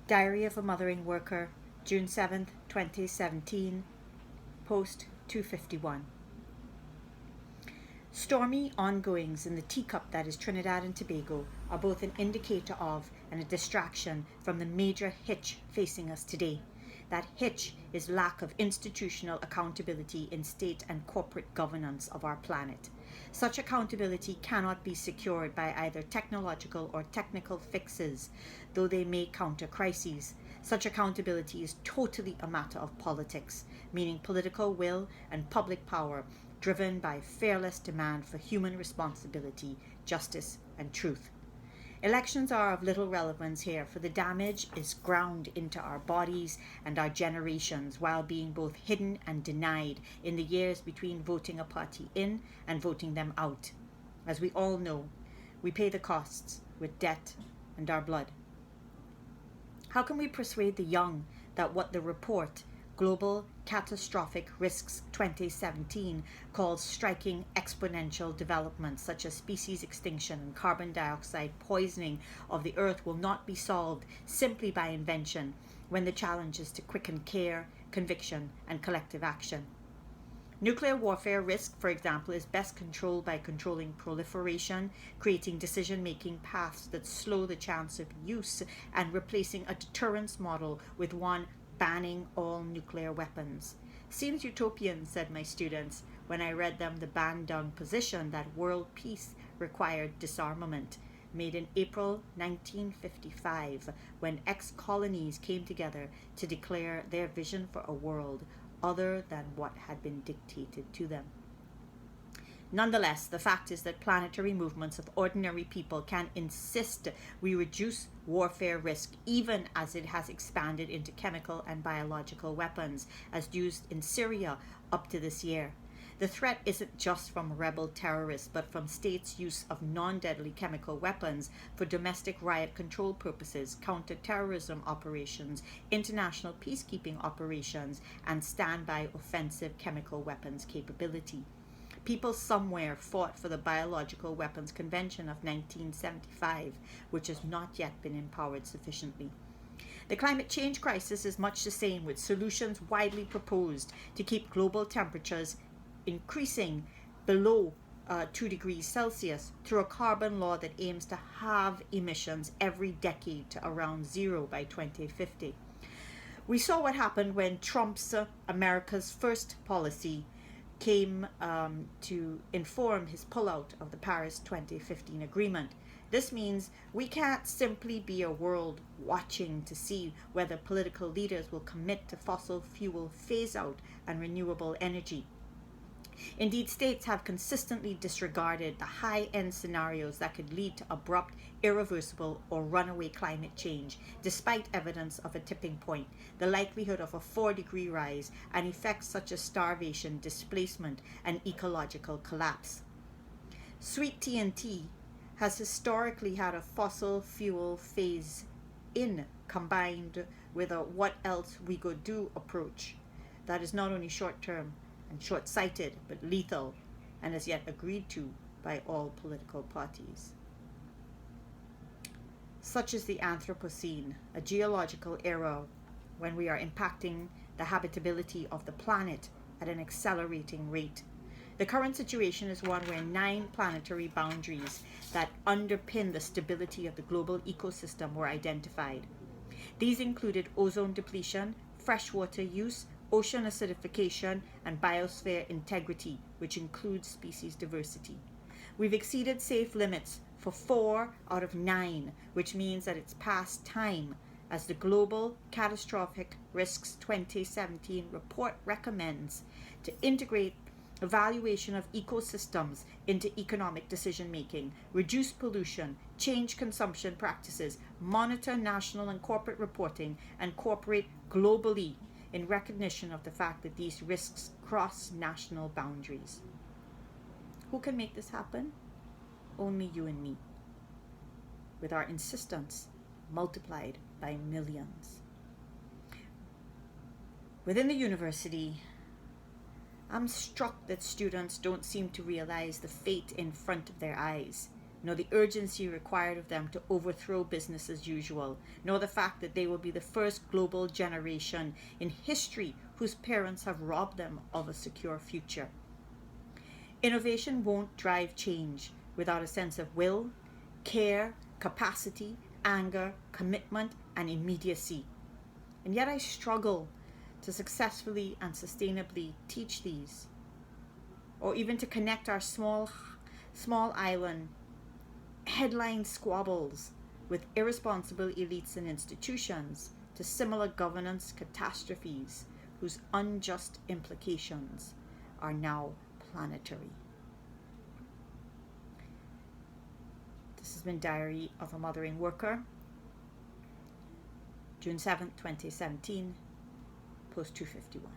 Diary of a Mothering Worker, June 7th, 2017, post 251. Stormy ongoings in the teacup that is Trinidad and Tobago are both an indicator of and a distraction from the major hitch facing us today. That hitch is lack of institutional accountability in state and corporate governance of our planet. Such accountability cannot be secured by either technological or technical fixes, though they may counter crises. Such accountability is totally a matter of politics, meaning political will and public power driven by fearless demand for human responsibility, justice, and truth. Elections are of little relevance here, for the damage is ground into our bodies and our generations while being both hidden and denied in the years between voting a party in and voting them out. As we all know, we pay the costs with debt and our blood. How can we persuade the young that what the report, Global Catastrophic Risks 2017, calls striking exponential developments such as species extinction and carbon dioxide poisoning of the earth will not be solved simply by invention, when the challenge is to quicken care, conviction, and collective action? Nuclear warfare risk, for example, is best controlled by controlling proliferation, creating decision-making paths that slow the chance of use, and replacing a deterrence model with one banning all nuclear weapons. Seems utopian, said my students, when I read them the ban-down position that world peace required disarmament, made in April 1955, when ex-colonies came together to declare their vision for a world other than what had been dictated to them. Nonetheless, the fact is that planetary movements of ordinary people can insist we reduce warfare risk even as it has expanded into chemical and biological weapons, as used in Syria up to this year. The threat isn't just from rebel terrorists, but from states' use of non-deadly chemical weapons for domestic riot control purposes, counter-terrorism operations, international peacekeeping operations, and standby offensive chemical weapons capability. People somewhere fought for the Biological Weapons Convention of 1975, which has not yet been empowered sufficiently. The climate change crisis is much the same, with solutions widely proposed to keep global temperatures increasing below 2 degrees Celsius through a carbon law that aims to halve emissions every decade to around zero by 2050. We saw what happened when Trump's America's First policy came to inform his pullout of the Paris 2015 agreement. This means we can't simply be a world watching to see whether political leaders will commit to fossil fuel phase-out and renewable energy. Indeed, states have consistently disregarded the high-end scenarios that could lead to abrupt, irreversible, or runaway climate change, despite evidence of a tipping point, the likelihood of a 4-degree rise, and effects such as starvation, displacement, and ecological collapse. Sweet TNT has historically had a fossil fuel phase-in combined with a what else we go do approach that is not only short-term and short-sighted, but lethal, and as yet agreed to by all political parties. Such is the Anthropocene, a geological era when we are impacting the habitability of the planet at an accelerating rate. The current situation is one where 9 planetary boundaries that underpin the stability of the global ecosystem were identified. These included ozone depletion, freshwater use, ocean acidification, and biosphere integrity, which includes species diversity. We've exceeded safe limits for 4 out of 9, which means that it's past time, as the Global Catastrophic Risks 2017 report recommends, to integrate evaluation of ecosystems into economic decision-making, reduce pollution, change consumption practices, monitor national and corporate reporting, and cooperate globally in recognition of the fact that these risks cross national boundaries. Who can make this happen? Only you and me, with our insistence multiplied by millions. Within the university, I'm struck that students don't seem to realize the fate in front of their eyes. nor the urgency required of them to overthrow business as usual, nor the fact that they will be the first global generation in history whose parents have robbed them of a secure future. Innovation won't drive change without a sense of will, care, capacity, anger, commitment, and immediacy. And yet I struggle to successfully and sustainably teach these, or even to connect our small island headline squabbles with irresponsible elites and institutions to similar governance catastrophes whose unjust implications are now planetary. This has been Diary of a Mothering Worker, June 7th, 2017, post 251.